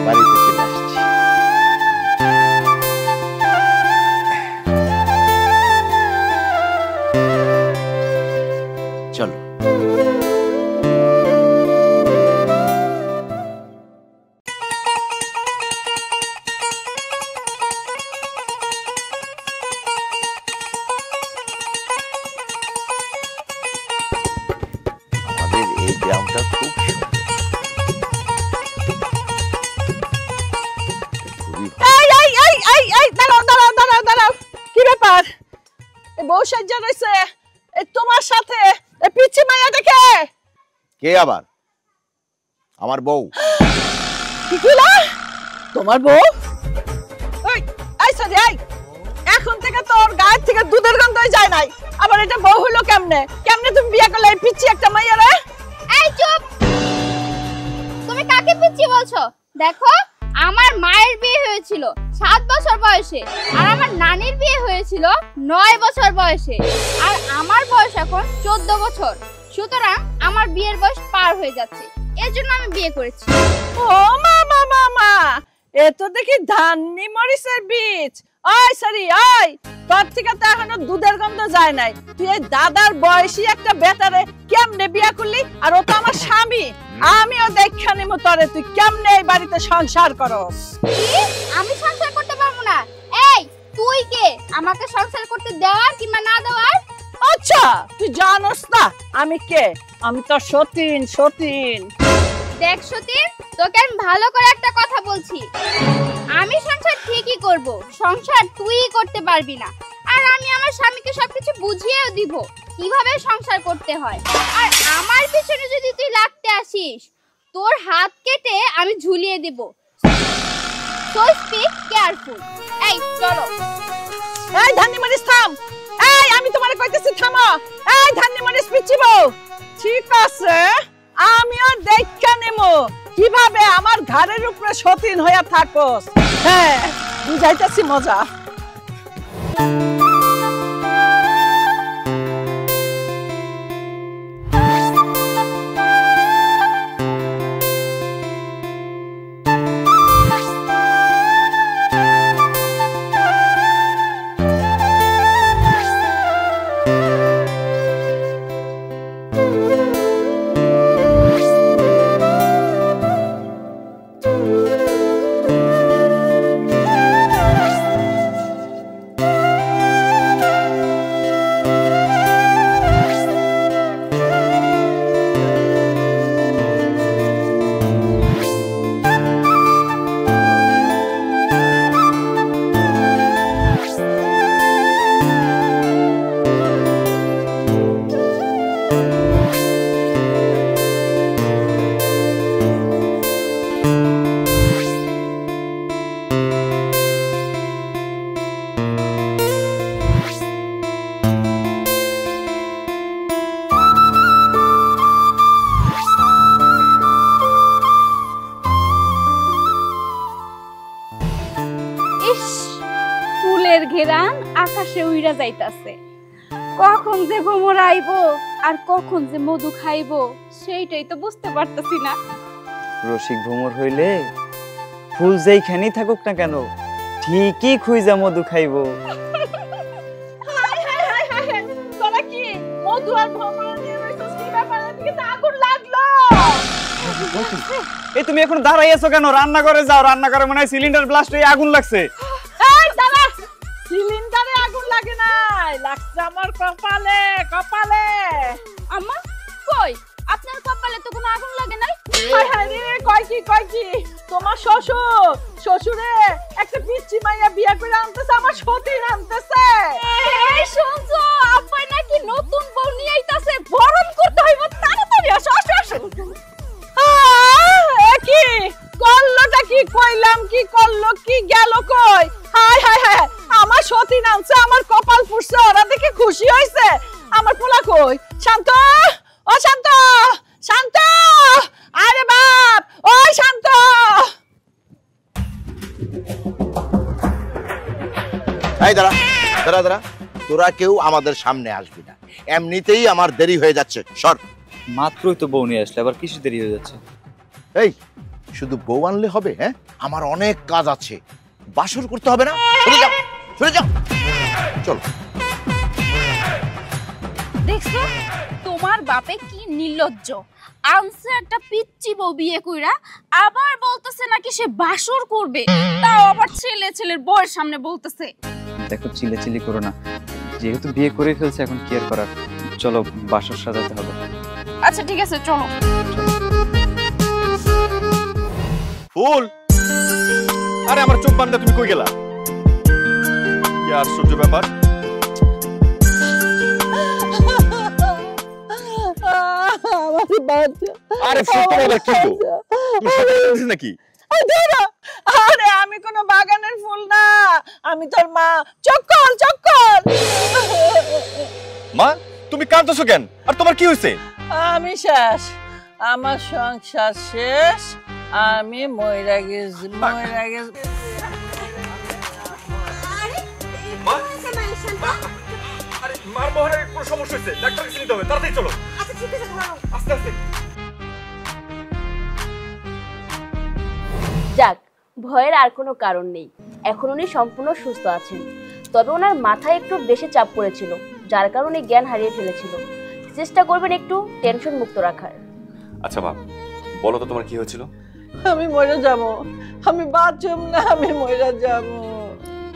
বাড়িতে চলে আসছি। চলো। আমাদের এই গ্রামটা খুব কি ব্যাপার? বউ সাজ্জা রয়েছে তোমার সাথে, পিচ্ছি মাইয়াটা কে? কে আবার? আমার বউ। কি কইলা? তোমার বউ? এখন থেকে তোর গায়ের থেকে দুধের গন্ধই যায় নাই, আবার এটা বউ হলো কেমনে? কেমনে তুমি বিয়ে করলে এই পিচ্ছি একটা মাইয়ারে? এই চুপ! তুমি কাকে পিচ্ছি বলছো? দেখো, আমার মায়ের বিয়ে হয়েছিল 7 বছর বয়সে, আর আমার নানির বিয়ে হয়েছিল 9 বছর বয়সে, আর আমার বয়স এখন 14 বছর। সুতরাং আমার বিয়ের বয়স পার হয়ে যাচ্ছে, এর জন্য আমি বিয়ে করেছি। ও মামা মামা, এ তো দেখি ধান্নি মরিচের বীজ। ওই সরি, ওই তোর থেকে তো এখনো দুধের গন্ধ যায় নাই। তুই এই দাদার বয়সী একটা বেটারে কেমনে বিয়ে করলি? আর ও তো আমার স্বামী, আমিও দেখা নিমু তোরে। তুই কেমনে এই বাড়িতে সংসার করস? কি? আমি সংসার করতে পারবো না? এই তুই কে আমাকে সংসার করতে দেওয়ার কিংবা না দেওয়ার? আচ্ছা, তুই জানোস না আমি কে? আমি তো সতীন। সতীন দেখ সতীন, তোকে আমি ভালো করে একটা কথা বলছি, আমি সংসার ঠিকই করব, সংসার তুইই করতে পারবি না। আর আমি আমার স্বামীকে সবকিছু বুঝিয়েও দিব কিভাবে সংসার করতে হয়। আর আমার পিছনে যদি তুই লাগতে আসিস, তোর হাত কেটে আমি ঝুলিয়ে দেব। So speak careful. এই চলো। এই ধান্নি মরিচ থাম! এই আমি তোমারে কইতেছি থামো! এই ধান্নি মরিচ পিচ্ছি বউ, ঠিক আছে আমিও দেখা নেমু কিভাবে আমার ঘাড়ের উপরে সতীন হইয়া থাকস। হ্যাঁ, বুঝাইতেছি মজা। ফুলের ঘেরান আকাশে উইরা যাইতাছে, কখন যে ভ্রমর আইবো আর কখন যে মধু খাইবো সেইটাই তো বুঝতে পারতাছি না। রসিক ভ্রমর হইলে ফুল যেইখানেই থাকুক না কেন ঠিকই খুঁজা মধু খাইবো। তোরা কি মধু আর ভ্রমর নিয়ে রইছস? কি ব্যাপার? এদিকে তো আগুন লাগলো। এই তুমি এখন দাঁড়াই আছো কেন? রান্না করে যাও, রান্না করে মনে হয় সিলিন্ডার ব্লাস্ট হয়ে আগুন লাগছে। এই দাঁড়া, সিলিন্ডারে আগুন লাগে নাই, লাগছে আমার কপালে। কপালে আম্মা কই? আপনার কপালে তো কোনো আগুন লাগে নাই। হায় হায় রে, কয় কি তোমার শ্বশুরে একটা পিচ্চি মাইয়া বিয়ে করে আনতেছে, আমার সতীন আনতেছে। এই শুনছো, আব্বাই নাকি নতুন বউ নিয়ে আইতাছে, বরণ করতে হইব, তাড়াতাড়ি আসো আসো আসো। কি করলোটা? কি কইলাম কি করলো? কি গেল কই? হায় হায় হায়, আমার সতীন আনছে, আমার কপাল ফুটছে, ওরা দেখে খুশি হইছে। আমার পোলা কই? শান্ত, ও শান্ত, শান্ত, আরে বাপ, ওই শান্ত। এই দাঁড়া দাঁড়া দাঁড়া, তোরা কেউ আমাদের সামনে আসবি না, এমনিতেই আমার দেরি হয়ে যাচ্ছে। সর। মাত্রই তো বউ নিয়ে আসলে, আবার কিছু দেরি হয়ে যাচ্ছে। এই শুধু বউ আনলে হবে? হ্যাঁ, আমার অনেক কাজ আছে, বাসর করতে হবে না? চলে যাও, চলে যাও, চলো। দেখছো তোমার বাপে কি নির্লজ্জ, আনছে একটা পিচ্চি বউ বিয়ে কইরা, আবার বলতেছে নাকি সে বাসর করবে, তাও আবার ছেলের বউয়ের সামনে বলতেছে। দেখো চিল্লাচিল্লি করো না, যেহেতু বিয়ে করে ফেলছে এখন কি আর করার, চলো বাসর সাজাতে হবে। আচ্ছা ঠিক আছে চলো। ফুল, আরে আমার চোখ বান্ধা, তুমি কই গেলা? কি আশ্চর্য ব্যাপার! আমার বাচ্চা, আরে ফুল, তোমার আবার কি গো? তুমি সকালে উঠেছিস নাকি? আরে আমি কোনো বাগানের ফুল না, আমি তোর মা। চক্কর চক্কর। মা, তুমি কাঁদতেছো কেন? আর তোমার কি হয়েছে? আমি শেষ, আমার সংসার শেষ, আমি মইরা গেছি, মইরা গেছি। আরে মার মোহরের কোনো সমস্যা হয়েছে, ডাক্তার কাছে নিতে হবে, তাড়াতাড়ি চলো। আচ্ছা ঠিক আছে, আস্তে আস্তে। যাক, ভয়ের আর কোনো কারণ নেই, এখন উনি সম্পূর্ণ সুস্থ আছেন। তবে ওনার মাথায় একটু বেশি চাপ পড়েছিল, যার কারণে জ্ঞান হারিয়ে ফেলেছিল। চেষ্টা করবেন একটু টেনশন মুক্ত রাখার। আচ্ছা মা, বলো তো তোমার কি হয়েছিল? আমি মরে যাবো, আমি বাঁচব না, আমি মরে যাবো।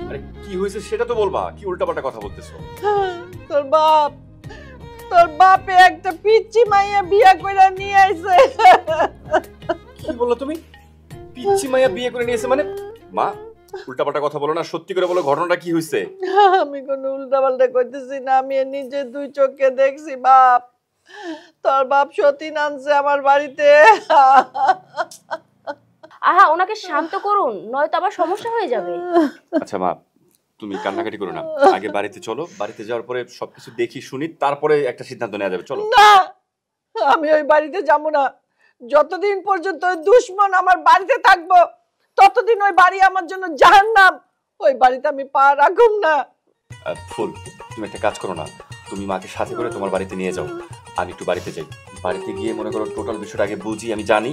আরে কি হয়েছে সেটা তো বলবা, কি উল্টাপাল্টা কথা বলতেছো? তোর বাপে একটা পিচ্চি মাইয়া বিয়া কইরা নিয়ে আইছে। কি বললো তুমি? পিচ্চি মাইয়া বিয়ে করে নিয়েছে মানে? মা, উল্টাপাল্টা কথা বলো না, সত্যি করে বলো ঘটনাটা কি হয়েছে? আমি কোনো উল্টাপাল্টা করতেছি না, আমি নিজে দুই চোখে দেখছি। বাপ, তোর বাপ সতীন আনছে আমার বাড়িতে। আহা, ওনাকে শান্ত করুন, নয়তো আবার সমস্যা হয়ে যাবে। আচ্ছা মা, তুমি কান্নাকাটি করো না, আগে বাড়িতে চলো, বাড়িতে যাওয়ার পরে সবকিছু দেখি শুনি, তারপরে একটা সিদ্ধান্ত নেওয়া যাবে। চলো। না, আমি ওই বাড়িতে যাবো না। যতদিন পর্যন্ত ওই দুশমন আমার বাড়িতে থাকবো, ততদিন ওই বাড়ি আমার জন্য জাহান্নাম। ওই বাড়িতে আমি পা রাখুম না। ফুল, তুমি একটা কাজ করো না, তুমি মাকে সাথে করে তোমার বাড়িতে নিয়ে যাও, আমি একটু বাড়িতে যাই। বাড়িতে গিয়ে মনে করো টোটাল বিষয়টা আগে বুঝি, আমি জানি,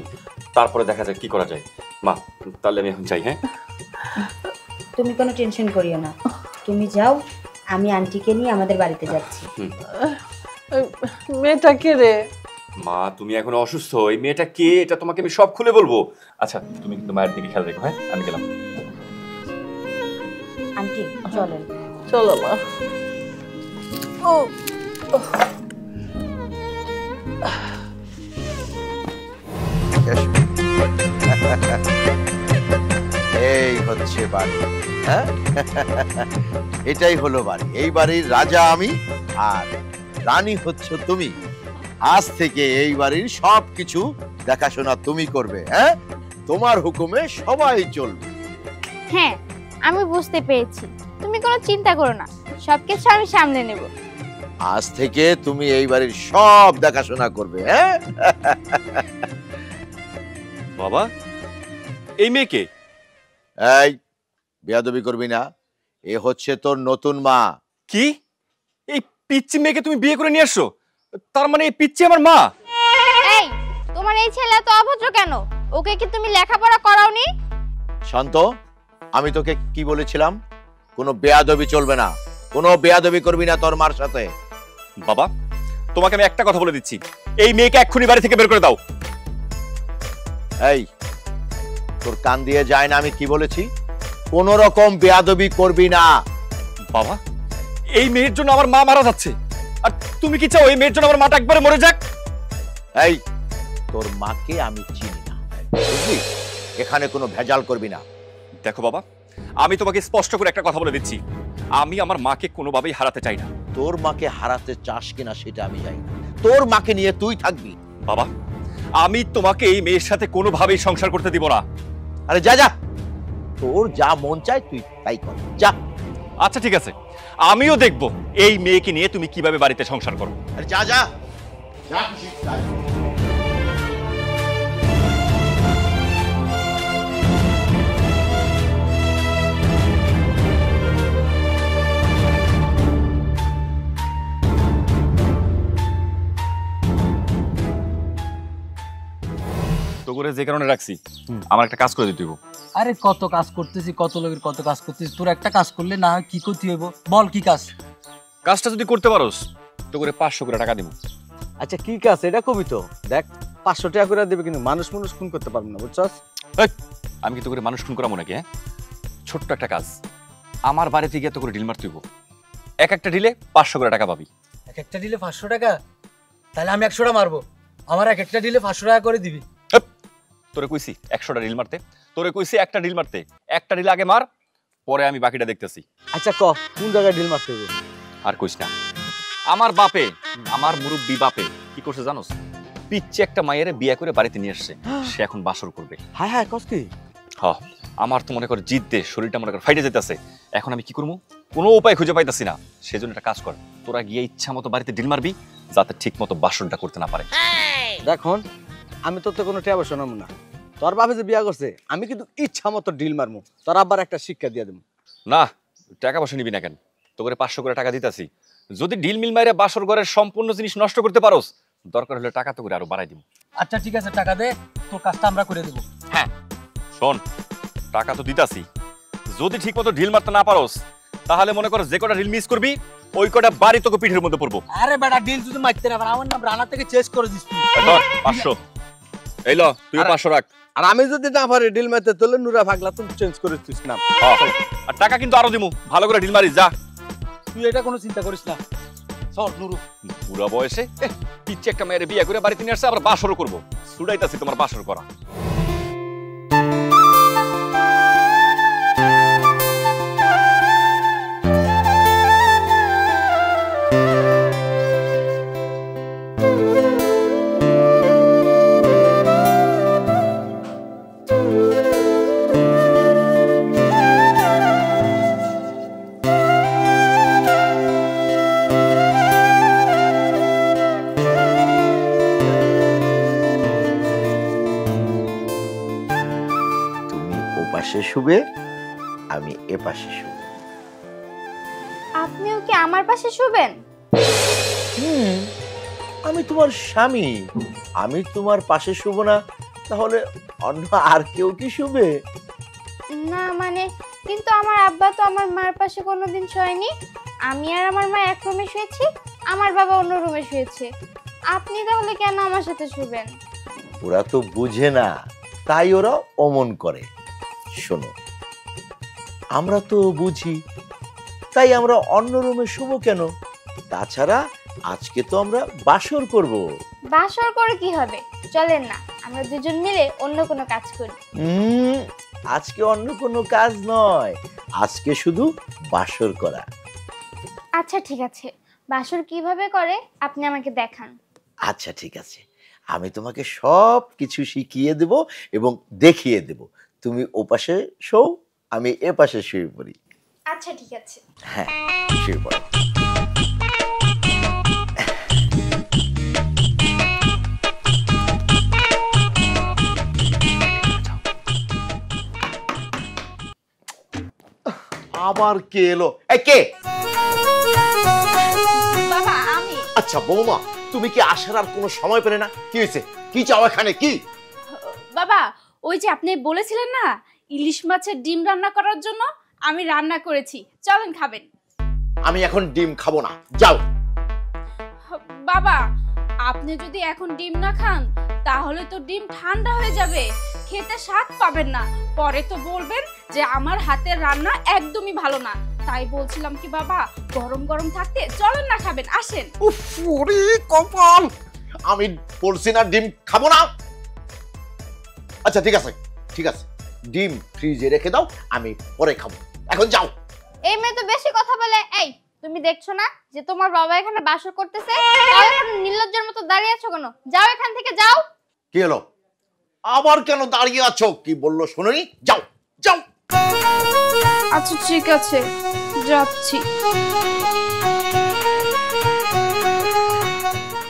তারপরে দেখা যায় কি করা যায়। মা, তাহলে আমি এখন যাই। হ্যাঁ, তুমি কোনো টেনশন করিও না, তুমি যাও, আমি আন্টিকে নিয়ে আমাদের বাড়িতে যাচ্ছি। মেয়েটা কে রে? মা, তুমি এখন অসুস্থ, এই মেয়েটা কে এটা তোমাকে আমি সব খুলে বলবো। আচ্ছা, তুমি কিন্তু মায়ের দিকে খেয়াল রেখো। হ্যাঁ, আমি গেলাম। আন্টি চলেন। চলো মা। ও এই হচ্ছে বাড়ি। হ্যাঁ, এটাই হলো বাড়ি। এই বাড়ির রাজা আমি, আর রানী হচ্ছ তুমি। আজ থেকে এই বাড়ির সবকিছু দেখাশোনা তুমি করবে। হ্যাঁ, তোমার হুকুমে সবাই চলবে। হ্যাঁ, আমি বুঝতে পেরেছি, তুমি কোনো চিন্তা করো না, সবকিছু আমি সামলে নেব। আজ থেকে তুমি এই বাড়ির সব দেখাশোনা করবে। হ্যাঁ, বাবা, এই মেয়েকে? এই বেয়াদবি করবি না, এ হচ্ছে তোর নতুন মা। কি? এই পিচ্চি মেয়েকে তুমি বিয়ে করে নিয়ে আসছো? তার মানে এই পিচ্চি আমার মা? এই, তোমার এই ছেলে তো অভদ্র কেন? ওকে কি তুমি লেখাপড়া করাওনি? শান্ত, আমি তোকে কি বলেছিলাম? কোনো বেয়াদবি চলবে না, কোনো বেয়াদবি করবি না তোর মার সাথে। বাবা, তোমাকে আমি একটা কথা বলে দিচ্ছি, এই মেয়েকে এক্ষুনি বাড়ি থেকে বের করে দাও। এই, তোর কান দিয়ে যায় না আমি কি বলেছি? কোন রকম বেয়াদবি করবি না। বাবা, এই মেয়ের জন্য আমার মা মারা যাচ্ছে, আর তুমি কি চাও এই মেয়ের জন্য আমার মাটা একবারে মরে যাক? এই, তোর মাকে আমি চিনি না, বুঝলি? এখানে কোনো ভেজাল করবি না। দেখো বাবা, আমি তোমাকে স্পষ্ট করে একটা কথা বলে দিচ্ছি, আমি আমার মাকে কোনোভাবেই হারাতে চাই না। তোর মাকে হারাতে চাস কিনা সেটা আমি জানি না, তোর মাকে নিয়ে তুই থাকবি। বাবা, আমি তোমাকে এই মেয়ের সাথে কোনোভাবেই সংসার করতে দিব না। আরে যা যা, তোর যা মন চায় তুই তাই কর, যা। আচ্ছা ঠিক আছে, আমিও দেখবো এই মেয়েকে নিয়ে তুমি কিভাবে বাড়িতে সংসার করো। আরে যা যা যা, খুশি তাই। তো করে যে কারণে রাখছি, আমার একটা কাজ করে দিতে হইব। আরে কত কাজ করতেছি, কত লোকের কত কাজ করতেছি, তোর একটা কাজ করলে না হয় কি করতে হইব, বল কি কাজ? কাজটা যদি করতে পারোস তো করে 500 করে টাকা দিব। আচ্ছা কি কাজ এটা কবি তো দেখ, 500 টাকা করে দেবে, কিন্তু মানুষ খুন করতে পারবো না, বুঝছস? আমি কি তো করে মানুষ খুন করাবো নাকি? হ্যাঁ, ছোট্ট একটা কাজ, আমার বাড়িতে গিয়ে তো করে ডিল মারতে হইব। এক একটা ডিলে 500 করে টাকা পাবি। এক একটা দিলে 500 টাকা? তাহলে আমি 100টা মারবো, আমার এক একটা দিলে 500 টাকা করে দিবি। তোরে কইছি 100টা ডিল মারতে, তোরে কইছি একটা ডিল মারতে। একটা ডিল আগে মার, পরে আমি বাকিটা দেখতেছি। আচ্ছা ক কোন জায়গায় ডিল মারতে হবে? আর কইস না, আমার বাপে, আমার মুরব্বি বাপে কি করছে জানোস? পিচ্ছে একটা মায়ের বিয়ে করে বাড়িতে নিয়ে আসছে, সে এখন বাসর করবে। হ্যাঁ হ্যাঁ কস কি? হ্যাঁ, আমার তো মনে কর জিদ দে, শরীরটা মনে কর ফাইটে যেতেছে। এখন আমি কি করবো, কোনো উপায় খুঁজে পাইতাছি না। সেজন্য একটা কাজ কর, তোরা গিয়ে ইচ্ছা মতো বাড়িতে ডিল মারবি, যাতে ঠিক মতো বাসনটা করতে না পারে। দেখুন আমি তোর তো কোনো টেবা শোনাবো না, তোর বাপে যে বিয়া করছে আমি কিন্তু ইচ্ছা মতো ডিল মারবো, তোর আবার একটা শিক্ষা দিয়ে দেবো। না, টাকা পয়সা নিবি না কেন? তো করে 500 করে টাকা দিতাছি, যদি ডিল মিল মাইরে বাসর ঘরের সম্পূর্ণ জিনিস নষ্ট করতে পারোস, দরকার হলে টাকা তো করে আরো বাড়াই দিব। আচ্ছা ঠিক আছে, টাকা দে, তোর কাজটা আমরা করে দেবো। হ্যাঁ শোন, টাকা তো দিতাছি, যদি ঠিক মতো ঢিল মারতে না পারোস, তাহলে মনে কর যে কটা ঢিল মিস করবি ওই কটা বাড়ি তোকে পিঠের মধ্যে পড়বো। আরে বেটা ডিল যদি মারতে না পারে, আমার নাম রানা থেকে চেস করে দিস তুই। 500 এই ল, তুই 500 রাখ। আর আমি যদি না পারি ডিল মারতে, তাহলে নুরা ভাগলা তুই চেঞ্জ করে দিস না। আর টাকা কিন্তু আরো দিমু, ভালো করে ঢিল মারিস যা। তুই এটা কোনো চিন্তা করিস না, চল নুরু। বুড়া বয়সে পিচ্ছে একটা মেয়ের বিয়ে করে বাড়িতে নিয়ে আসছে, আবার বাসরও করবো। ছুটাইতাছি তোমার বাসর করা। পাশে শুবে, আমি এ পাশে শুব। আপনিও কি আমার পাশে শুবেন? আমি তোমার স্বামী, আমি তোমার পাশে শুব না, তাহলে অন্য আর কেউ কি শুবে? না মানে, কিন্তু আমার আব্বা তো আমার মার পাশে কোনোদিন শোয়নি। আমি আর আমার মা এক রুমে শুয়েছি, আমার বাবা অন্য রুমে শুয়েছে। আপনি তাহলে কেন আমার সাথে শুবেন? ওরা তো বুঝে না, তাই ওরা অমন করে। শোনো, আমরা তো বুঝি, তাই আমরা অন্য রুমে শুব কেন? তাছাড়া আজকে তো আমরা বাসর করব। বাসর করে কি হবে? চলেন না, আমরা দুজন মিলে অন্য কোনো কাজ করি। আজকে অন্য কোনো কাজ নয়, আজকে শুধু বাসর করা। আচ্ছা ঠিক আছে, বাসর কিভাবে করে আপনি আমাকে দেখান। আচ্ছা ঠিক আছে, আমি তোমাকে সব কিছু শিখিয়ে দেব এবং দেখিয়ে দেব। তুমি ও পাশে শোও, আমি এ পাশে শুয়ে পড়ি। আচ্ছা ঠিক আছে। হ্যাঁ, শুয়ে পড়ো। আবার কে এলো? এই কে? বাবা আমি। আচ্ছা বৌমা, তুমি কি আসার আর কোনো সময় পেলে না? কি হয়েছে? কি চাও এখানে? কি বাবা, ওই যে আপনি বলেছিলেন না ইলিশ মাছের ডিম রান্না করার জন্য, আমি রান্না করেছি, চলেন খাবেন। আমি এখন ডিম খাবো না, যাও। বাবা, আপনি যদি এখন ডিম না খান তাহলে তো ডিম ঠান্ডা হয়ে যাবে, খেতে স্বাদ পাবেন না, পরে তো বলবেন যে আমার হাতের রান্না একদমই ভালো না। তাই বলছিলাম কি বাবা, গরম গরম থাকতে চলেন না খাবেন, আসেন। উফ, ওরে কপাল, আমি বলছি না ডিম খাবো না। আচ্ছা ঠিক আছে, ঠিক আছে, ডিম ফ্রিজে রেখে দাও, আমি পরে খাবো, এখন যাও। এই মেয়ে তো বেশি কথা বলে। এই তুমি দেখছো না যে তোমার বাবা এখানে বাসর করতেছে? তাও এখন নির্লজ্জের মতো দাঁড়িয়ে আছো কেন? যাও এখান থেকে, যাও। কি হলো? আবার কেন দাঁড়িয়ে আছো? কি বললো শুনোনি? যাও যাও। আচ্ছা ঠিক আছে, যাচ্ছি।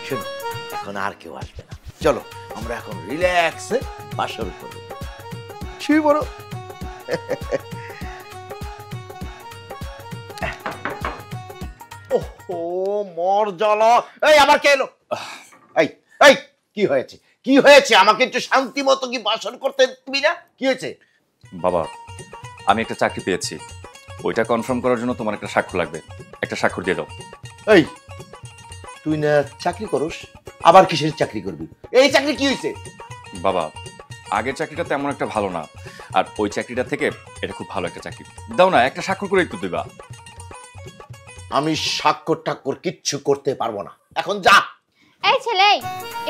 শোনো, এখন আর কেউ আসবে না, চলো আমরা এখন রিল্যাক্সে বাসর করব। শুয়ে পড়ো। ওহো মর জ্বালা। এই আবার কে এলো? এই এই কি হয়েছে? কি হয়েছে? আমাকে একটু শান্তি মতো কি বাসন করতে তুমি না? কি হয়েছে? বাবা, আমি একটা চাকরি পেয়েছি, ওইটা কনফার্ম করার জন্য তোমার একটা স্বাক্ষর লাগবে। একটা স্বাক্ষর দিয়ে দাও। এই তুই না চাকরি করস, আবার কিসের চাকরি করবি? এই চাকরি কি হয়েছে? বাবা, আগের চাকরিটা তেমন একটা ভালো না, আর ওই চাকরিটা থেকে এটা খুব ভালো একটা চাকরি। দাও না, একটা স্বাক্ষর করে একটু দিবা। আমি স্বাক্ষর টাক্ষর কিচ্ছু করতে পারবো না, এখন যা। এই ছেলে,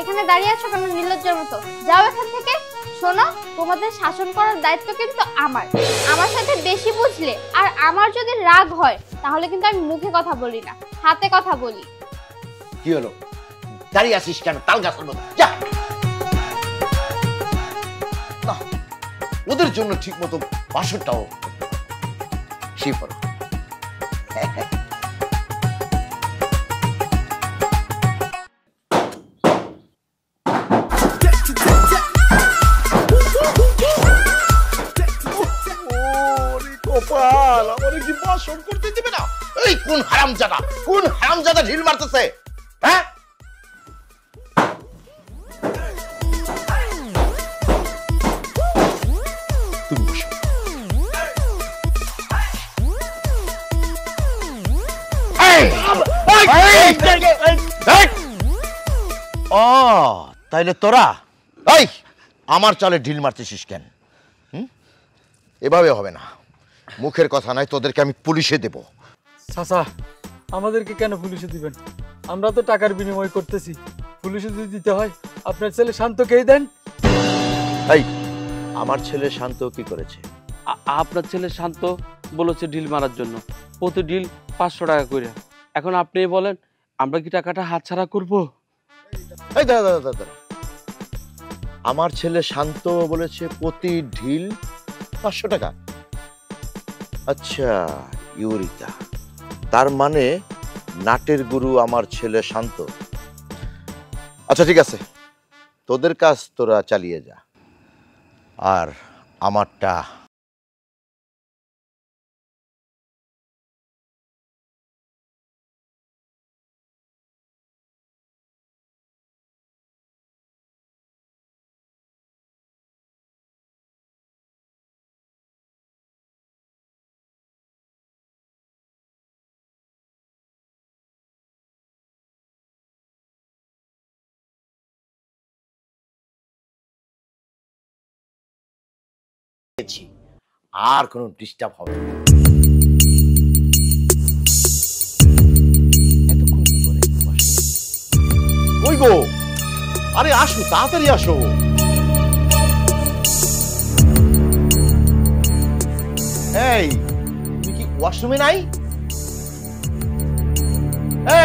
এখানে দাঁড়িয়ে আছো কেন নির্লজ্জের মতো? যাও এখান থেকে। শোনো, তোমাদের শাসন করার দায়িত্ব কিন্তু আমার। আমার সাথে বেশি বুঝলে আর আমার যদি রাগ হয় তাহলে কিন্তু আমি মুখে কথা বলি না, হাতে কথা বলি। কি হলো? দাঁড়িয়ে আসিস কেন তাল গাছের মতো? যা। না, ওদের জন্য ঠিক মতো বাসনটাও সেই পড়ো। কপাল, আমারে কি বাসন করতে দিবে না? এই কোন হারামজাদা ঢিল মারতেছে? হ্যাঁ, তুমি বসো। ও তাইলে তোরা এই আমার চালে ঢিল মারতেছিস কেন? এভাবে হবে না, মুখের কথা নাই, তোদেরকে আমি পুলিশে দেব। চাচা, আমাদেরকে কেন পুলিশে দিবেন? আমরা তো টাকার বিনিময় করতেছি, পুলিশে যদি দিতে হয় আপনার ছেলে শান্তকেই দেন। এই আমার ছেলে শান্ত কি করেছে? আপনার ছেলে শান্ত বলেছে ডিল মারার জন্য, প্রতি ডিল 500 টাকা করে। এখন আপনি বলেন আমরা কি টাকাটা হাতছাড়া করব? এই দাদা, আমার ছেলে শান্ত বলেছে প্রতি ঢিল 500 টাকা। আচ্ছা ইউরিকা, তার মানে নাটের গুরু আমার ছেলে শান্ত। আচ্ছা ঠিক আছে, তোদের কাজ তোরা চালিয়ে যা, আর আমারটা আর কোনো ডিস্টার্ব হবে না। ওই গো, আরে আসো, তাড়াতাড়ি আসো। এই তুমি কি ওয়াশরুমে নাই?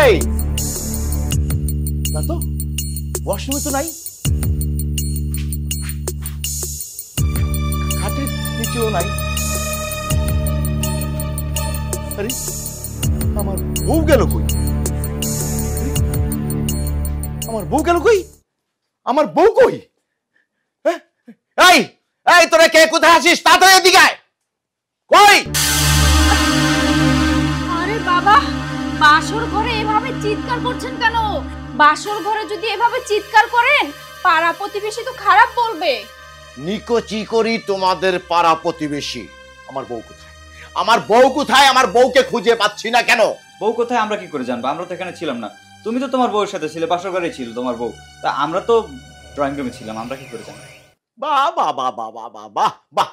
এই না তো, ওয়াশরুমে তো নাই, খাটের নিচেও নাই। আরে আমার বউ গেল কই? আমার বউ গেল কই? আমার বউ কই? এই এই তোরা কে কোথায় আছিস? তাড়াতাড়ি এদিকে আয়। কই? আরে বাবা, বাসর ঘরে এভাবে চিৎকার করছেন কেন? বাসর ঘরে যদি এভাবে চিৎকার করেন পাড়া প্রতিবেশী তো খারাপ বলবে। নিকোচি করি তোমাদের পাড়া প্রতিবেশী। আমার বউ কোথায়? আমার বউ কোথায়? আমার বউকে খুঁজে পাচ্ছি না কেন? বউ কোথায় আমরা কি করে জানবো? আমরা তো এখানে ছিলাম না। তুমি তো তোমার বউয়ের সাথে ছিলে, বাসর ঘরেই ছিল তোমার বউ। তা আমরা তো ড্রয়িং রুমে ছিলাম, আমরা কি করে জানবো? বাহ বাহ বাহ বাহ বাহ বাহ বাহ বাহ,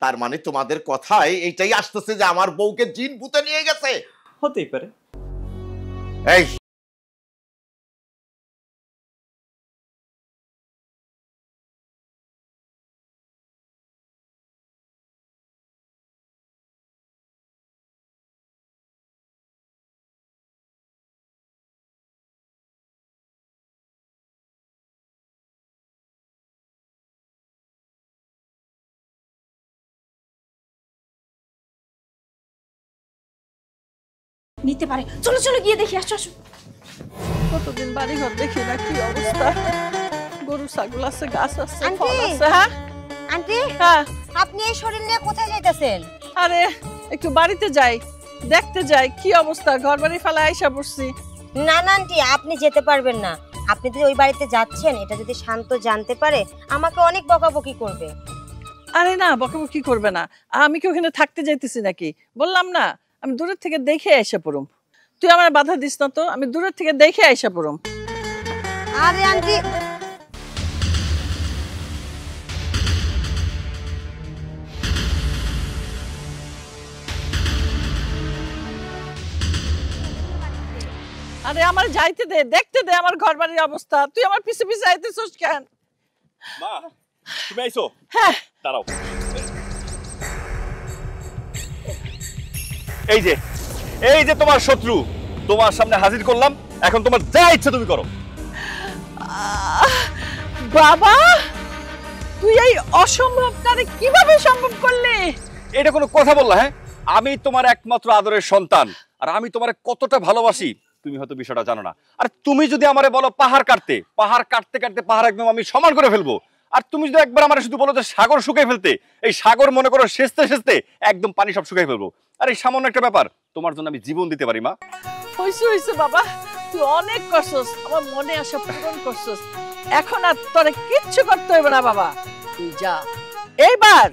তার মানে তোমাদের কথায় এইটাই আসতেছে যে আমার বউকে জিন ভূতে নিয়ে গেছে। হতেই পারে। এই নিতে পারে, চলো চলো গিয়ে দেখি। আসো আসো। কতদিন বাড়ি ঘর দেখি না, কি অবস্থা। গরু ছাগল আছে, গাছ আছে, আন্টি! ফল আছে। হ্যাঁ আন্টি, হ্যাঁ, আপনি এই শরীর নিয়ে কোথায় যাইতেছেন? আরে একটু বাড়িতে যাই, দেখতে যাই কি অবস্থা। ঘর বাড়ি ফেলা আইসা পড়ছি। না না আন্টি, আপনি যেতে পারবেন না। আপনি যদি ওই বাড়িতে যাচ্ছেন এটা যদি শান্ত জানতে পারে আমাকে অনেক বকাবকি করবে। আরে না, বকাবকি করবে না। আমি কি ওখানে থাকতে যাইতেছি নাকি? বললাম না আমি দূরের থেকে দেখে আইসা পড়ুম। তুই আমার বাধা দিস না তো, আমি দূরের থেকে দেখে আইসা পড়ুম। আরে আন্টি, আরে আমার যাইতে দে, দেখতে দে আমার ঘর বাড়ির অবস্থা। তুই আমার পিছে পিছে আইতেছিস কেন? মা তুমি আইছো? হ্যাঁ দাঁড়াও। এই যে তোমার শত্রু, তোমার সামনে হাজির করলাম, এখন তোমার যা ইচ্ছে তুমি করো। বাবা, তুই এই অসম্ভবটারে কিভাবে সম্ভব করলি? এটা কোনো কথা বললা? হ্যাঁ, আমি তোমার একমাত্র আদরের সন্তান, আর আমি তোমার কতটা ভালোবাসি তুমি হয়তো বিষয়টা জানো না। আর তুমি যদি আমারে বলো পাহাড় কাটতে কাটতে পাহাড় একদম আমি সমান করে ফেলবো, আর তুমি যদি একবার আমার শুধু বলো যে সাগর শুকিয়ে ফেলতে, এই সাগর মনে করো সেচতে একদম পানি সব শুকিয়ে ফেলবো। আর এই সামান্য একটা ব্যাপার, তোমার জন্য আমি জীবন দিতে পারি। মা হইছে বাবা, তুই অনেক করছস, আমার মনে আসা পূরণ করছস। এখন আর তোরে কিচ্ছু করতে হইবে না বাবা, তুই যা। এইবার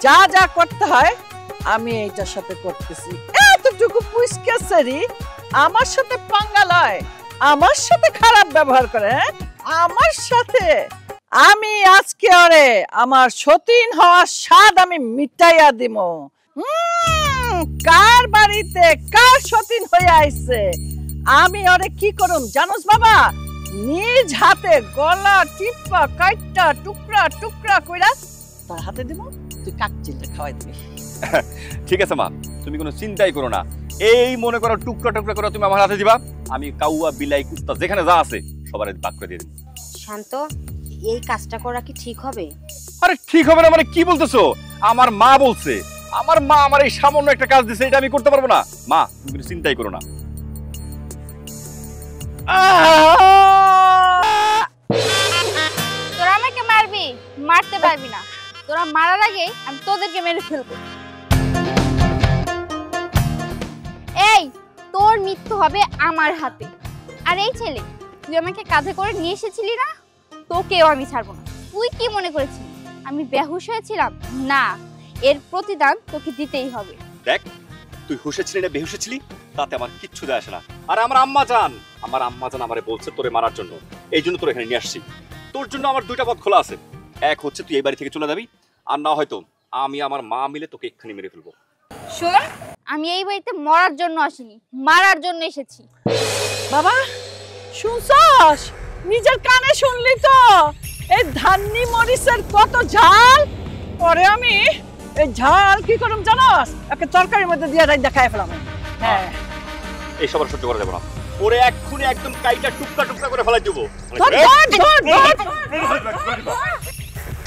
যা যা করতে হয় আমি এইটার সাথে করতেছি। এতটুকু পুইস্কাসারি আমার সাথে পাঙ্গা লয়, আমার সাথে খারাপ ব্যবহার করে। আমার সাথে আমি আজকে ওরে আমার সতীন হওয়ার স্বাদ আমি মিটাইয়া দিব। কার বাড়িতে কার সতীন হয়ে আইছে আমি ওরে কি করুম জানোস বাবা? নিজ হাতে গলা টিপা কাইটা টুকরা টুকরা কইরা তার হাতে দিব, তুই কাকচিলটা খাওয়াই দিবি। ঠিক আছে মা, তুমি কোনো চিন্তাই করো না। এই মনে করো টুকরা টুকরা করে তুমি আমার হাতে দিবা, আমি কাউয়া বিলাই কুত্তা যেখানে যা আছে সবার ভাগ করে দিয়ে দেব। শান্ত, এই কাজটা করা কি ঠিক হবে? আরে ঠিক হবে না মানে কি বলতেছো? আমার মা বলছে, আমার মা আমার এই সামান্য একটা কাজ দিছে, এটা আমি করতে পারবো না। মা তুমি কোনো চিন্তাই করো না। তোরা আমাকে মারবি, মারতে পারবি না। তোরা মারার আগে আমি তোদেরকে মেরে ফেলবো। এই তোর মৃত্যু হবে আমার হাতে। আর এই ছেলে, তুই আমাকে কাঁধে করে নিয়ে এসেছিলি না, তোকেও আমি ছাড়বো না। তুই কি মনে করেছিলি আমি বেহুশ হয়েছিলাম? না, এর প্রতিদান তোকে দিতেই হবে। দেখ, তুই হুশে ছিলি না বেহুশে ছিলি তাতে আমার কিচ্ছু যায় আসে না। আর আমার আম্মা জান আমারে বলছে তোরে মারার জন্য, এই জন্য তোর এখানে নিয়ে আসছি। তোর জন্য আমার দুইটা পথ খোলা আছে। এক হচ্ছে তুই এই বাড়ি থেকে চলে যাবি, আর না হয়তো আমি আমার মা মিলে তোকে এক্ষুনি মেরে ফেলবো। শোন, আমি এই বাড়িতে মরার জন্য আসিনি, মারার জন্য এসেছি। বাবা শুনছস? নিজের কানে শুনলি তো? এই ধান্নি মরিচের কত ঝাল! পরে আমি এই ঝাল কি করুম জানোস? একটা তরকারির মধ্যে দিয়ে দেখায় ফেলাম। হ্যাঁ, এই সবার সহ্য করা যাবে না। ওরে এক্ষুনি একদম কাইটা টুকরা টুকরা করে ফেলাই দেবো।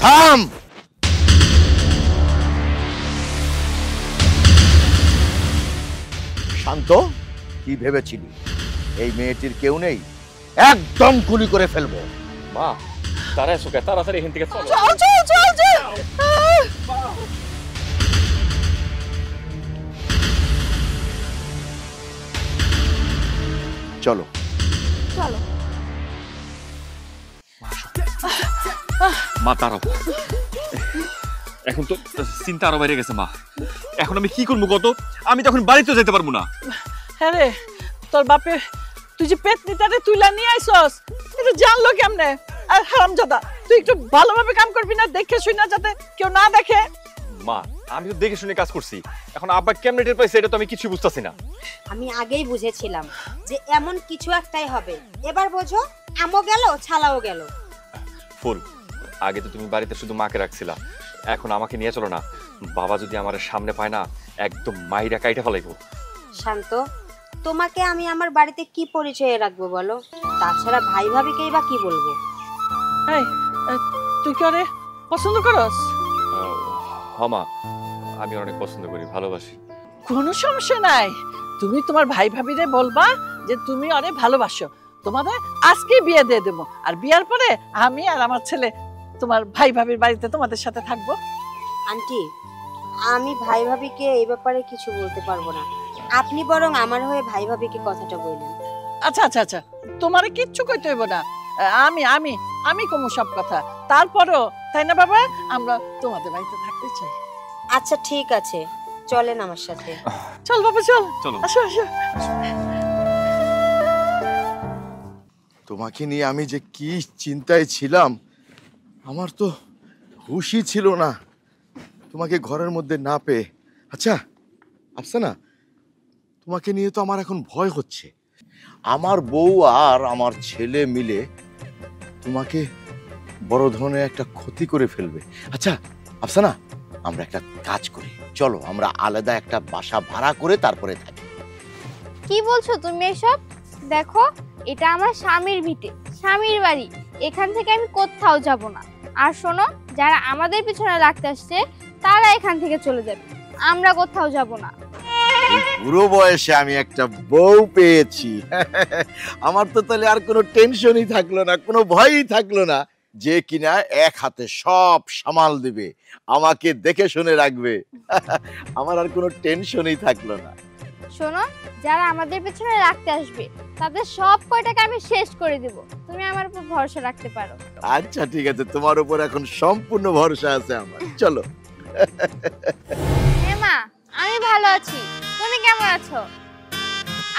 থাম! শান্ত, কি ভেবেছিলি এই মেয়েটির কেউ নেই? একদম গুলি করে ফেলবো। মা তাড়াতাড়ি এখান থেকে চলো। চলো চলো। মা দাঁড়াও, এখন তো চিন্তা আরো বেড়ে গেছে। মা এখন আমি কি করবো কত? আমি তখন বাড়িতে যেতে পারবো না। হ্যাঁ রে, তোর বাপে তুই যে পেতনিটারে তুইলা নিয়ে আইছস, এটা জানলো কেমনে? আর হারামজাদা, তুই একটু ভালোভাবে কাম করবি না? দেখে শুই না, যাতে কেউ না দেখে। মা আমি তো দেখে শুনে কাজ করছি, এখন আব্বা কেমনে টের পাইছে এটা তো আমি কিছু বুঝতাছি না। আমি আগেই বুঝেছিলাম যে এমন কিছু একটাই হবে। এবার বোঝো, আমও গেল ছালাও গেল। ফুল, আগে তো তুমি বাড়িতে শুধু মাকে রাখছিলা, এখন আমাকে নিয়ে চলো না। বাবা যদি আমার সামনে পায় না, একদম মাইরা কাইটা ফেলাইবো। শান্ত, তোমাকে আমি আমার বাড়িতে কি পরিচয়ে রাখবো বলো? তাছাড়া ভাই ভাবিকেই বা কি বলবো? এই, তুই কি ওরে পছন্দ করস? হ্যাঁ মা, আমি অনেক পছন্দ করি, ভালোবাসি। কোনো সমস্যা নাই, তুমি তোমার ভাই ভাবিরে বলবা যে তুমি ওরে ভালোবাসো। তোমাদের আজকে বিয়ে দিয়ে দেবো, আর বিয়ার পরে আমি আর আমার ছেলে তোমার ভাই ভাবির বাড়িতে তোমাদের সাথে থাকবো। আন্টি, আমি ভাই ভাবিকে এই ব্যাপারে কিছু বলতে পারবো না। আপনি বরং আমার হয়ে ভাই ভাবিকে কথাটা বললেন। আচ্ছা আচ্ছা আচ্ছা, তোমারে কিচ্ছু কইতে হইব না। আমি আমি আমি কমু সব কথা। তারপরও তাই না বাবা, আমরা তোমাদের বাড়িতে থাকতে চাই। আচ্ছা ঠিক আছে, চলেন আমার সাথে। চল বাবা চল, চলো। আসো আসো। তোমাকে নিয়ে আমি যে কি চিন্তায় ছিলাম, আমার তো হুঁশই ছিল না তোমাকে ঘরের মধ্যে না পেয়ে। আচ্ছা আফসানা, তোমাকে নিয়ে তো আমার এখন ভয় হচ্ছে। আমার বউ আর আমার ছেলে মিলে তোমাকে বড় ধরনের একটা ক্ষতি করে ফেলবে। আচ্ছা আফসানা, আমরা একটা কাজ করি, চলো আমরা আলাদা একটা বাসা ভাড়া করে তারপরে থাকি। কি বলছো তুমি এসব? দেখো, এটা আমার স্বামীর ভিটে, স্বামীর বাড়ি। এখান থেকে আমি কোথাও যাব না। আর শোনো, যারা আমাদের পিছনে লাগতে আসছে তারা এখান থেকে চলে যাবে, আমরা কোথাও যাব না। এই বুড়ো বয়সে আমি একটা বউ পেয়েছি, আমার তো তাহলে আর কোনো টেনশনই থাকলো না, কোনো ভয়ই থাকলো না, যে কিনা এক হাতে সব সামাল দিবে, আমাকে দেখে শুনে রাখবে। আমার আর কোনো টেনশনই থাকলো না। শোনো, যারা আমাদের পিছনে রাখতে আসবে তাদের সব কয়টাকে আমি শেষ করে দেব, তুমি আমার উপর ভরসা রাখতে পারো। আচ্ছা ঠিক আছে, তোমার উপর এখন সম্পূর্ণ ভরসা আছে আমার, চলো। মা, আমি ভালো আছি, তুমি কেমন আছো?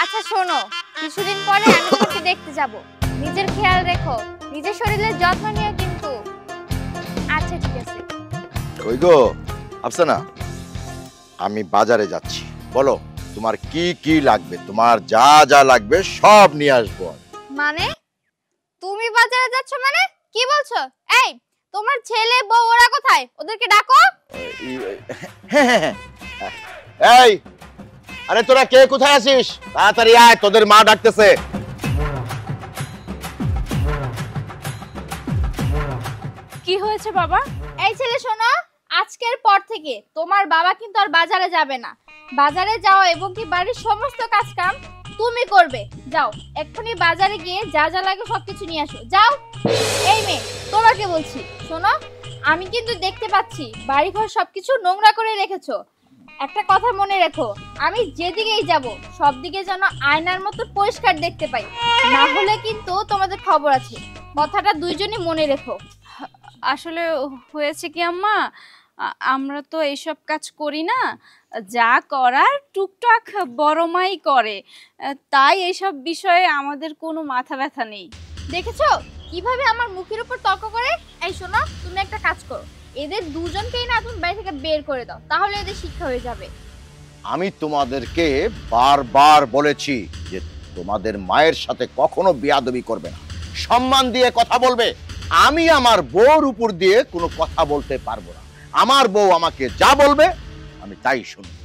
আচ্ছা শোনো, কিছুদিন পরে আমি তোমাকে দেখতে যাব, নিজের খেয়াল রেখো, নিজের শরীরের যত্ন নিও কিন্তু। আচ্ছা ঠিক আছে। ওই গো আফসানা, আমি বাজারে যাচ্ছি, বলো তোমার কি কি লাগবে, তোমার যা যা লাগবে সব নিয়ে আসবো। মানে তুমি বাজারে যাচ্ছ মানে? কি বলছো? এই, তোমার ছেলে বউ ওরা কোথায়? ওদেরকে ডাকো। এই, আরে তোরা কে কোথায় আছিস? তাড়াতাড়ি আয়, তোদের মা ডাকতেছে। কি হয়েছে বাবা? এই ছেলে শোনো, আজকের পর থেকে তোমার বাবা কিন্তু আর বাজারে যাবে না। বাজারে যাও এবং কি বাড়ির সমস্ত কাজ কাম তুমি করবে। যাও, এক্ষুনি বাজারে গিয়ে যা যা লাগে সবকিছু নিয়ে আসো, যাও। এই মেয়ে, তোমাকে বলছি শোনো, আমি কিন্তু দেখতে পাচ্ছি বাড়িঘর সবকিছু নোংরা করে রেখেছো। একটা কথা মনে রেখো, আমি যেদিকেই যাব সব দিকে যেন আয়নার মতো পরিষ্কার দেখতে পাই, না হলে কিন্তু তোমাদের খবর আছে। কথাটা দুইজনই মনে রেখো। আসলে হয়েছে কি আম্মা, আমরা তো এইসব কাজ করি না, যা করার টুকটাক বড় মাই করে, তাই এইসব বিষয়ে আমাদের কোনো মাথা ব্যথা নেই। দেখেছো কিভাবে আমার মুখের উপর তর্ক করে? এই শোনো, তুমি একটা কাজ করো, এদের দুজনকেই না তুমি বাড়ি থেকে বের করে দাও, তাহলে এদের শিক্ষা হয়ে যাবে। আমি তোমাদেরকে বারবার বলেছি যে তোমাদের মায়ের সাথে কখনো বেয়াদবি করবে না, সম্মান দিয়ে কথা বলবে। আমি আমার বউর উপর দিয়ে কোনো কথা বলতে পারবো না, আমার বউ আমাকে যা বলবে আমি তাই শুনবো।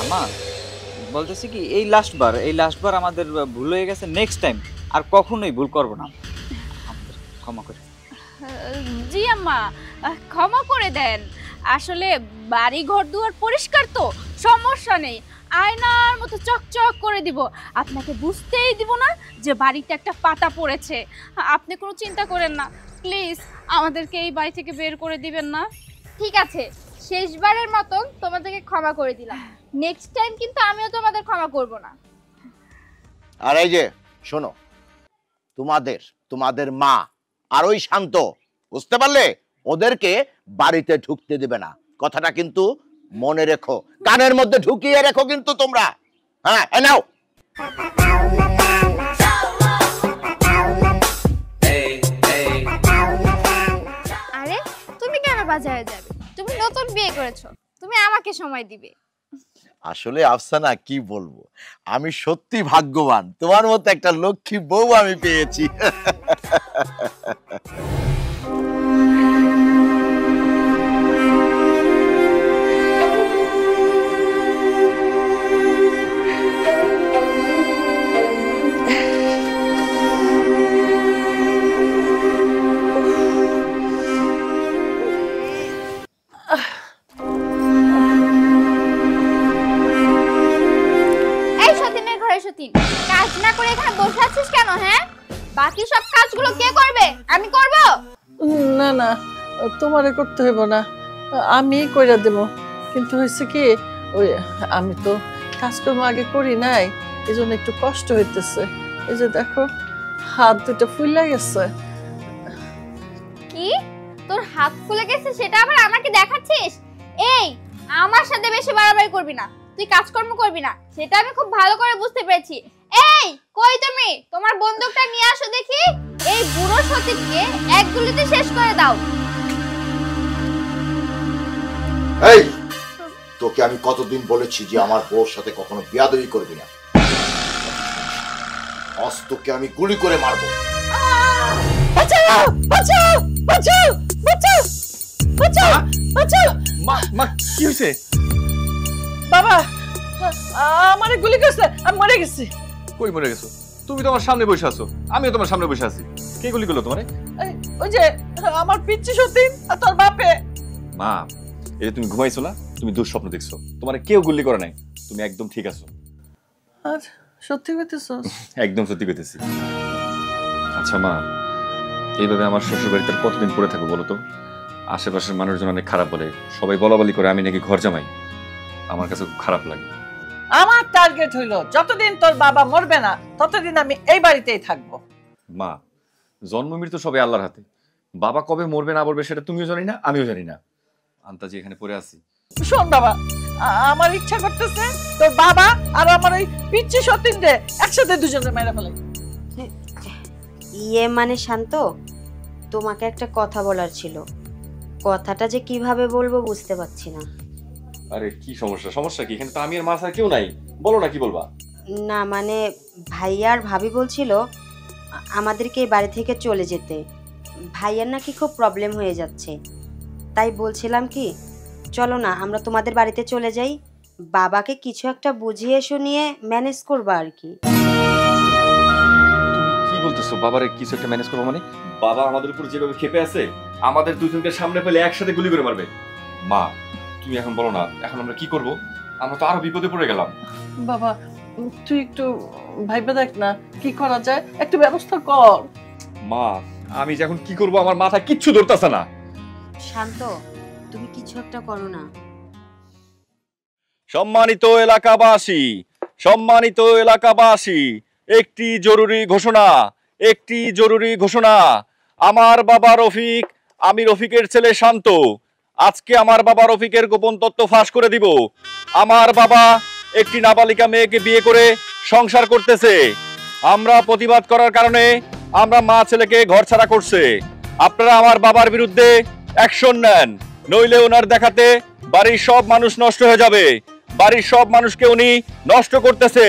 আমা বলতেছি কি, এই লাস্টবার আমাদের ভুল হয়ে গেছে, নেক্সট টাইম আর কখনোই ভুল করব না, আমাদের ক্ষমা করে। জি আম্মা, ক্ষমা করে দেন। আসলে বাড়ি ঘর দুয়ার পরিষ্কার তো, সমস্যা নেই, আয়নার মতো চকচক করে দিব, আপনাকে বুঝতেই দিব না যে বাড়িতে একটা পাতা পড়েছে। আপনি কোনো চিন্তা করেন না, প্লিজ আমাদেরকে এই বাড়ি থেকে বের করে দিবেন না। ঠিক আছে, শেষবারের মতন তোমাদেরকে ক্ষমা করে দিলাম, নেক্সট টাইম কিন্তু আমিও তোমাদের ক্ষমা করব না। আর এই যে শোনো, তোমাদের মা আর ওই শান্ত, বুঝতে পারলে, ওদেরকে বাড়িতে ঢুকতে দেবে না, কথাটা কিন্তু মনে রেখো, কানের মধ্যে ঢুকিয়ে রেখো কিন্তু তোমরা। হ্যাঁ, নাও। আরে তুমি কেন বাজারে যাবে? তুমি নতুন বিয়ে করেছো, তুমি আমাকে সময় দিবে। আসলে আফসানা কি বলবো, আমি সত্যি ভাগ্যবান, তোমার মতো একটা লক্ষ্মী বউ আমি পেয়েছি। কাজ না করে এখানে বসে আছিস কেন? হ্যাঁ, বাকি সব কাজগুলো কে করবে? আমি করব? না না, তোমারে করতে হইব না, আমি কইরা দেব। কিন্তু হয়েছে কি, ওই আমি তো কাজকর্ম আগে করি নাই, এই জন্য একটু কষ্ট হইতেছে। এই যে দেখো হাত দুটো ফুলে গেছে। কি তোর হাত ফুলে গেছে সেটা আবার আমাকে দেখাচ্ছিস? এই আমার সাথে বেশি বাড়াবাড়ি করবি না, তুই কাজকর্ম করবি না, সেটা আমি খুব ভালো করে বুঝতে পেরেছি। এই কই তুমি? তোমার বন্দুকটা নিয়ে আসো দেখি। এই বুড়ো সতীকে এক গুলিতে শেষ করে দাও। এই তোকে আমি কতদিন বলেছি যে আমার বউর সাথে কখনো বিয়াদবি করবি না। আজ তোকে আমি গুলি করে মারবো। বাঁচাও বাঁচাও বাঁচাও বাঁচাও বাঁচাও বাঁচাও। মা কি হয়েছে? বাবা আমারে গুলি করছে, আমি মরে গেছি। কই মরে গেছো? তুমি তো আমার সামনে বসে আছো, আমিও তোমার সামনে বসে আছি। কে গুলি করলো তোমারে? ওই যে আমার পিচ্চি সতীন আর তোর বাপে। মা এই যে তুমি ঘুমাইছো না, তুমি দুঃস্বপ্ন দেখছো, তোমারে কেউ গুলি করে নাই, তুমি একদম ঠিক আছো। আর সত্যি কইতেছস? একদম সত্যি কইতেছি। আচ্ছা মা, এইভাবে আমার শ্বশুর বাড়িতে কতদিন পড়ে থাকবো বলো তো? আশেপাশের মানুষজন অনেক খারাপ বলে, সবাই বলাবলি করে আমি নাকি ঘর জামাই। আমার কাছে খুব খারাপ লাগে। আমার টার্গেট হইলো যতদিন তোর বাবা মরবে না ততদিন আমি এই বাড়িতেই থাকবো। মা জন্ম মৃত্যু সবই আল্লাহর হাতে, বাবা কবে মরবে না মরবে সেটা তুমিও জানি না, আমিও জানি না। আন্তাজি এখানে পড়ে আছি। শোন বাবা, আমার ইচ্ছা করতেছে তোর বাবা আর আমার ওই পিচ্চি সতীন রে একসাথে দুজনে মেরে ফেলাই। ইয়ে মানে শান্ত, তোমাকে একটা কথা বলার ছিল, কথাটা যে কিভাবে বলবো বুঝতে পারছি না। আরে কি সমস্যা? সমস্যা কি? এখানে তো আমি আর মা ছাড়া কেউ নাই, বলো না কি বলবা। না মানে ভাইয়া আর ভাবি বলছিল আমাদেরকে এই বাড়ি থেকে চলে যেতে, ভাইয়ার নাকি খুব প্রবলেম হয়ে যাচ্ছে, তাই বলছিলাম কি চলো না আমরা তোমাদের বাড়িতে চলে যাই, বাবাকে কিছু একটা বুঝিয়ে শুনিয়ে ম্যানেজ করবা আর কি। কি বলতেছো? বাবারে কিছু একটা ম্যানেজ করবো মানে? বাবা আমাদের উপর যেভাবে ক্ষেপে আছে, আমাদের দুজনকে সামনে পেলে একসাথে গুলি করে মারবে। মা তুমি এখন বলো না, এখন আমরা কি করব? আমরা তো আরো বিপদে পড়ে গেলাম। বাবা তুই একটু ভাইবা দেখ না কি করা যায়, একটু ব্যবস্থা কর। মা আমি যে এখন কি করব আমার মাথায় কিচ্ছু ধরতেছে না। শান্ত তুমি কিছু একটা করো না। সম্মানিত এলাকাবাসী, সম্মানিত এলাকাবাসী, একটি জরুরি ঘোষণা, একটি জরুরি ঘোষণা। আমার বাবা রফিক, আমি রফিকের ছেলে শান্ত, আজকে আমার বাবা রফিকের গোপন তথ্য ফাঁস করে দিব। আমার বাবা একটি নাবালিকা মেয়েকে বিয়ে করে সংসার করতেছে। আমরা প্রতিবাদ করার কারণে আমরা মা ছেলেকে ঘরছাড়া করছে। আপনারা আমার বাবার বিরুদ্ধে অ্যাকশন নেন, নইলে ওনার দেখাতে বাড়ির সব মানুষ নষ্ট হয়ে যাবে। বাড়ির সব মানুষকে উনি নষ্ট করতেছে।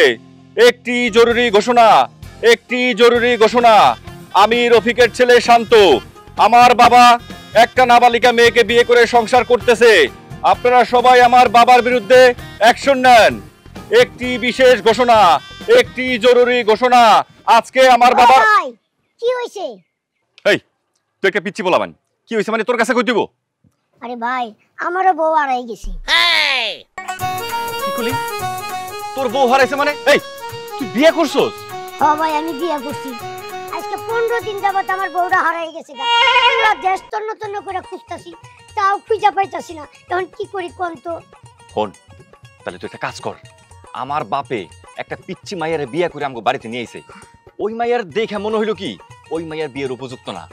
একটি জরুরি ঘোষণা, একটি জরুরি ঘোষণা। আমি রফিকের ছেলে শান্ত, আমার বাবা একটা নাবালিকা মেয়েকে বিয়ে করে সংসার করতেছে। আপনারা সবাই আমার বাবার বিরুদ্ধে অ্যাকশন নেন। একটি বিশেষ ঘোষণা, একটি জরুরি ঘোষণা। আজকে আমার বাবা কি হইছে? এই তুই একটা পিচ্চি বলাবেন, কি হইছে মানে তোর কাছে কই দিব? আরে ভাই আমারও বউ হারাই গেছে। কি কইলি? তোর বউ হারাইছে মানে? এই তুই বিয়ে করছস? হ্যাঁ ভাই আমি বিয়ে করছি। আজকে 15 দিন যাবত আমার বউটা হারাই গেছে। পুরো দেশ তন্ন তন্ন করে খুঁজতাছি, তাও খুঁজে পাইতাছি না। এখন কি করি কোন তো? ফোন তাহলে তুই একটা কাজ কর, আমার বাপে একটা পিচ্চি মাইয়ারে বিয়ে করে আমগো বাড়িতে নিয়ে আইছে। ওই মাইয়ার দেখে মনে হইলো কি ওই মাইয়ার বিয়ের উপযুক্ত না,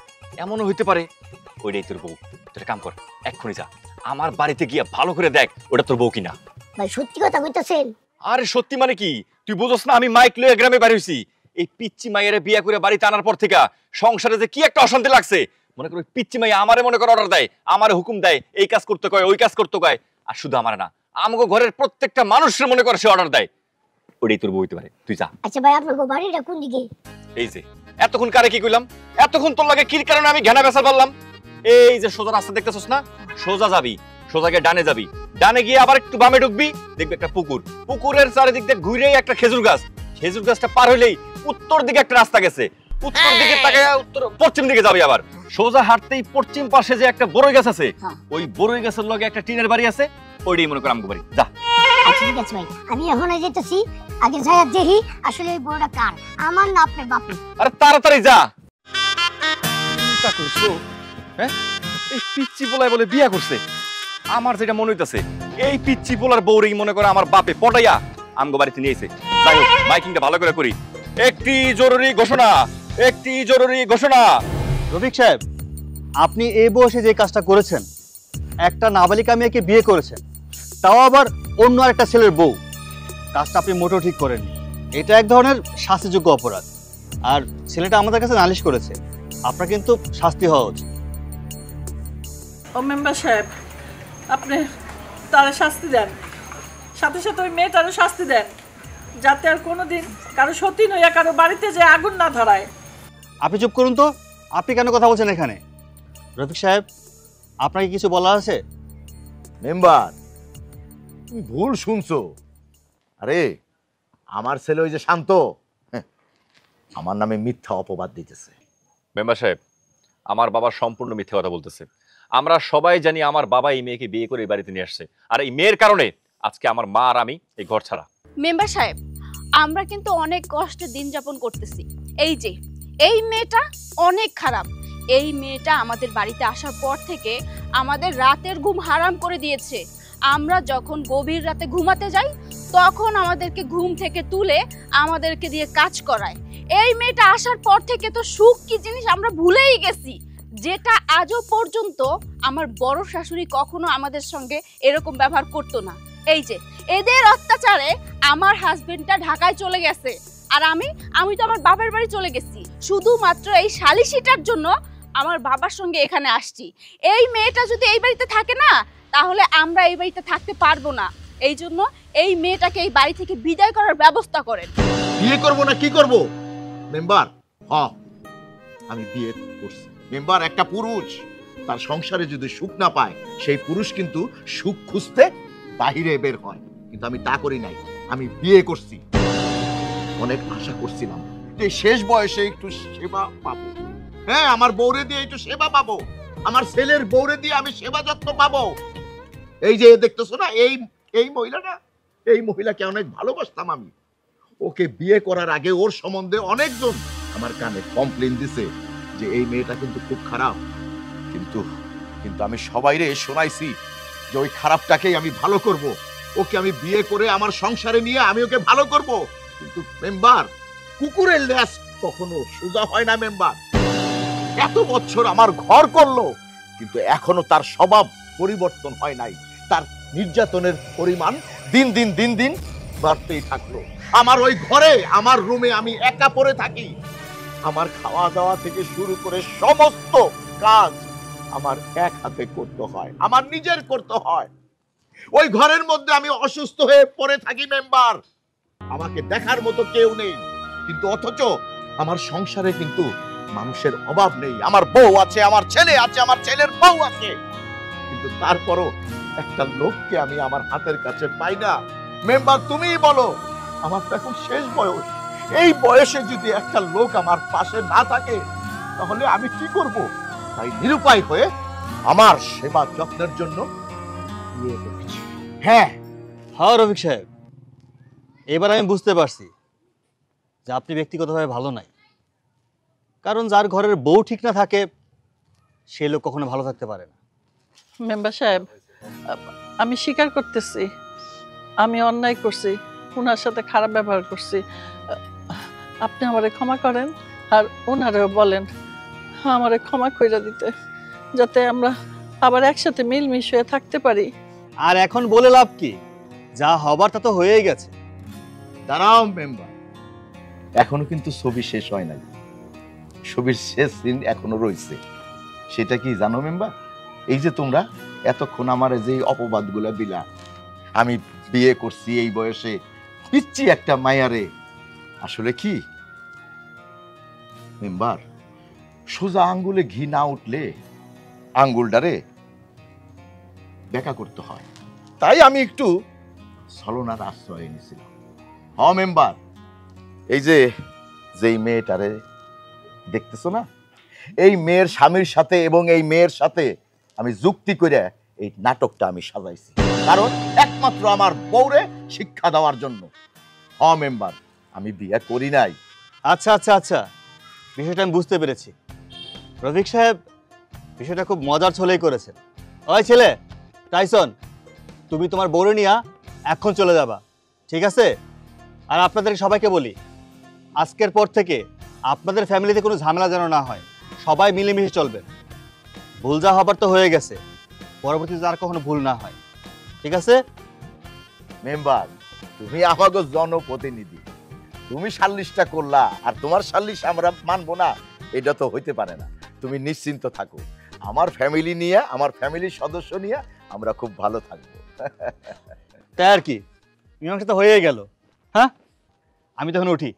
এমনও হইতে পারে ওইটাই তোর বউ। তুই কাম কর, এক্ষুনি যা আমার বাড়িতে গিয়া ভালো করে দেখ ওটা তোর বউ কিনা। ভাই সত্যি কথা কইতাছেন? আরে সত্যি মানে কি, তুই বুঝছ না আমি মাইক লয়ে গ্রামে বাড়ি হইছি। এই পিচ্চি মাইয়ারে বিয়ে করে বাড়িতে আনার পর থেকে সংসারে যে কি একটা অশান্তি লাগছে। মনে করো পিচ্চি মাইয়া আমারে মনে করো অর্ডার দেয়, আমারে হুকুম দেয়, এই কাজ করতে কয় ওই কাজ করতে কয়। আর শুধু আমার না, আমগো ঘরের প্রত্যেকটা মানুষের মনে করে সে অর্ডার দেয়। ওটাই তোর বউ হইতে পারে, তুই যা। আচ্ছা ভাই আপনার বাড়িটা কোন দিকে? এই যে এতক্ষণ কারে কি কইলাম, এতক্ষণ তোর লাগে কি কারণে আমি ঘেনা বেসা বললাম। এই যে সোজা রাস্তা দেখতেছস না, সোজা যাবি, সোজা গিয়ে ডানে যাবি, ডানে গিয়ে আবার একটু বামে ঢুকবি, দেখবি একটা পুকুর, পুকুরের চারিদিক দিয়ে ঘুরেই একটা খেজুর গাছ, খেজুর গাছটা পার হইলেই উত্তর দিকে একটা রাস্তা গেছে, উত্তর দিকে তাকায় উত্তর পশ্চিম দিকে যাবি, আবার সোজা হাঁটতেই পশ্চিম পাশে যে একটা বড়ই গাছ আছে, ওই বড়ই গাছের লগে একটা টিনের বাড়ি আছে, ওইটাই মনে কর আমগো বাড়ি। যা। আচ্ছা ঠিক আছে ভাই, আমি এখন যাইতেছি, আগে যাই দেখি আসলে এই বড়টা কার, আমার না আপনার বাপের। আরে তাড়াতাড়ি যা। চিন্তা করছো হ্যাঁ, এই পিচ্চি পোলায় বলে বিয়া করছে। আমার যেটা মনে হইতাছে এই পিচ্চি পোলার বউরেই মনে করে আমার বাপে পটাইয়া আমগো বাড়িতে নিয়েছে। যাই হোক, মাইকিংটা ভালো করে করি। একটি জরুরি ঘোষণা, একটি জরুরি ঘোষণা। রফিক সাহেব, আপনি এই বয়সে যে কাজটা করেছেন, একটা নাবালিকা মেয়েকে বিয়ে করেছেন, তাও আবার অন্য একটা ছেলের বউ, কাজটা আপনি মোটেও ঠিক করেননি। এটা এক ধরনের শাস্তিযোগ্য অপরাধ। আর ছেলেটা আমাদের কাছে নালিশ করেছে, আপনার কিন্তু শাস্তি হওয়া উচিত। ও মেম্বার সাহেব, আপনি তারা শাস্তি দেন, সাথে সাথে ওই মেয়েটারও শাস্তি দেন, যাতে আর কোনোদিন কারো সতী নইয়া কারো বাড়িতে যে আগুন না ধরায়। আপনি চুপ করুন তো, আপনি কেন কথা বলছেন এখানে? রফিক সাহেব, আপনাকে কিছু বলার আছে? মেম্বার, তুমি ভুল শুনছো। আরে আমার ছেলে ওই যে শান্ত, আমার নামে মিথ্যা অপবাদ দিতেছে। মেম্বার সাহেব, আমার বাবা সম্পূর্ণ মিথ্যে কথা বলতেছে। আমরা সবাই জানি আমার বাবা এই মেয়েকে বিয়ে করে এই বাড়িতে নিয়ে আসছে, আর এই মেয়ের কারণে আজকে আমার মা আর আমি এই ঘর ছাড়া। মেম্বার সাহেব, আমরা কিন্তু অনেক কষ্টে দিন যাপন করতেছি। এই যে এই মেয়েটা অনেক খারাপ। এই মেয়েটা আমাদের বাড়িতে আসার পর থেকে আমাদের রাতের ঘুম হারাম করে দিয়েছে। আমরা যখন গভীর রাতে ঘুমাতে যাই তখন আমাদেরকে ঘুম থেকে তুলে আমাদেরকে দিয়ে কাজ করায়। এই মেয়েটা আসার পর থেকে তো সুখ কি জিনিস আমরা ভুলেই গেছি, যেটা আজও পর্যন্ত আমার বড় শাশুড়ি কখনো আমাদের সঙ্গে এরকম ব্যবহার করতো না। এই যে এদের অত্যাচারে আমার হাজবেন্ডটা ঢাকায় চলে গেছে, আর আমি তো আমার বাবার বাড়ি চলে গেছি শুধুমাত্র এই শালিশিটার জন্য। আমার বাবার সঙ্গে এখানে আসছি। এই মেয়েটা যদি এই বাড়িতে থাকে না, তাহলে আমরা এই বাড়িতে থাকতে পারবো না। এই জন্য এই মেয়েটাকে এই বাড়ি থেকে বিদায় করার ব্যবস্থা করেন। বিয়ে করব না কি করব মেম্বার? হ্যাঁ, আমি বিয়ে করছি মেম্বার। একটা পুরুষ তার সংসারে যদি সুখ না পায়, সেই পুরুষ কিন্তু সুখ খুঁজতে বাহিরে বের হয়, কিন্তু আমি তা করি নাই। আমি বিয়ে করছি। অনেক আশা করছিলাম যে শেষ বয়সে একটু সেবা পাবো। হ্যাঁ, আমার বউরে দিয়ে একটু সেবা পাবো, আমার ছেলের বউরে দিয়ে আমি সেবা যত্ন পাবো। এই যে দেখতেছো না, এই মহিলাটা, এই মহিলাকে অনেক ভালোবাসতাম আমি। ওকে বিয়ে করার আগে ওর সম্বন্ধে অনেকজন আমার কানে কমপ্লেন দিছে যে এই মেয়েটা কিন্তু খুব খারাপ, কিন্তু আমি সবাইরে শোনাইছি যে ওই খারাপটাকেই আমি ভালো করব, ওকে আমি বিয়ে করে আমার সংসারে নিয়ে আমি ওকে ভালো করব। কিন্তু মেম্বার, কুকুরের লেজ কখনো সোজা হয় না মেম্বার। এত বছর আমার ঘর করলো, কিন্তু এখনো তার স্বভাব পরিবর্তন হয় নাই। তার নির্যাতনের পরিমাণ দিন দিন বাড়তেই থাকলো। আমার ওই ঘরে, আমার রুমে আমি একা পড়ে থাকি। আমার খাওয়া দাওয়া থেকে শুরু করে সমস্ত কাজ আমার এক হাতে করতে হয়, আমার নিজের করতে হয়। ওই ঘরের মধ্যে আমি অসুস্থ হয়ে পড়ে থাকি মেম্বার। আমাকে দেখার মতো কেউ নেই, কিন্তু অথচ আমার সংসারে কিন্তু মানুষের অভাব নেই। আমার বউ আছে, আমার ছেলে আছে, আমার ছেলের বউ আছে, কিন্তু তারপরও একটা লোককে আমি আমার হাতের কাছে পাই না। মেম্বার, তুমিই বলো, আমার তো এখন শেষ বয়স। এই বয়সে যদি একটা লোক আমার পাশে না থাকে, তাহলে আমি কি করব? তাই নিরুপায় হয়ে আমার সেবা যত্নের জন্য বিয়ে করেছি। হ্যাঁ রফিক সাহেব, এবার আমি বুঝতে পারছি যে আপনি ব্যক্তিগতভাবে ভালো নাই। কারণ যার ঘরের বউ ঠিক না থাকে, সে লোক কখনো ভালো থাকতে পারে না। মেম্বার সাহেব, আমি স্বীকার করতেছি আমি অন্যায় করছি, ওনার সাথে খারাপ ব্যবহার করছি। আপনি আমারে ক্ষমা করেন, আর ওনারেও বলেন আমারে ক্ষমা কইরা দিতে, যাতে আমরা আবার একসাথে মিলমিশ হয়ে থাকতে পারি। আর এখন বলে লাভ কি? যা হবার তা তো হয়েই গেছে। দাঁড়াও মেম্বার, এখনো কিন্তু ছবি শেষ হয় নাই। ছবির শেষ সিন এখনো রয়েছে। সেটা কি জানো মেম্বার? এই যে তোমরা এতক্ষণ আমার যে অপবাদগুলো দিলা, আমি বিয়ে করছি এই বয়সে, পিচ্ছি একটা মায়ারে, আসলে কি মেম্বার, সোজা আঙ্গুলে ঘি না উঠলে আঙ্গুলটারে দেখা করতে হয়। তাই আমি একটু ছলনার আশ্রয় নিয়েছিলাম। মেম্বার, এই যে যেই মেয়েটারে দেখতেছো না, এই মেয়ের স্বামীর সাথে এবং এই মেয়ের সাথে আমি যুক্তি করে এই নাটকটা আমি সাজাইছি, কারণ একমাত্র আমার বউরে শিক্ষা দেওয়ার জন্য। মেম্বার, আমি বিয়ে করি নাই। আচ্ছা আচ্ছা আচ্ছা, বিষয়টা আমি বুঝতে পেরেছি। রফিক সাহেব বিষয়টা খুব মজার ছলেই করেছেন। ওই ছেলে টাইসন, তুমি তোমার বউরে নিয়া এখন চলে যাবা, ঠিক আছে? আর আপনাদের সবাইকে বলি, আজকের পর থেকে আপনাদের ফ্যামিলিতে কোনো ঝামেলা যেন না হয়, সবাই মিলেমিশে চলবেন। ভুল যা হবার তো হয়ে গেছে, পরবর্তীতে আর কখনো ভুল না হয়, ঠিক আছে? মেম্বার, তুমি আমাকে জনপ্রতিনিধি, তুমি সাল্লিশটা করলা আর তোমার সাল্লিশ আমরা মানবো না, এটা তো হইতে পারে না। তুমি নিশ্চিন্ত থাকো, আমার ফ্যামিলি নিয়ে, আমার ফ্যামিলির সদস্য নিয়ে আমরা খুব ভালো থাকবো। তাই আর কি, মীমাংসা তো হয়ে গেল। হ্যাঁ, আমি তখন উঠি।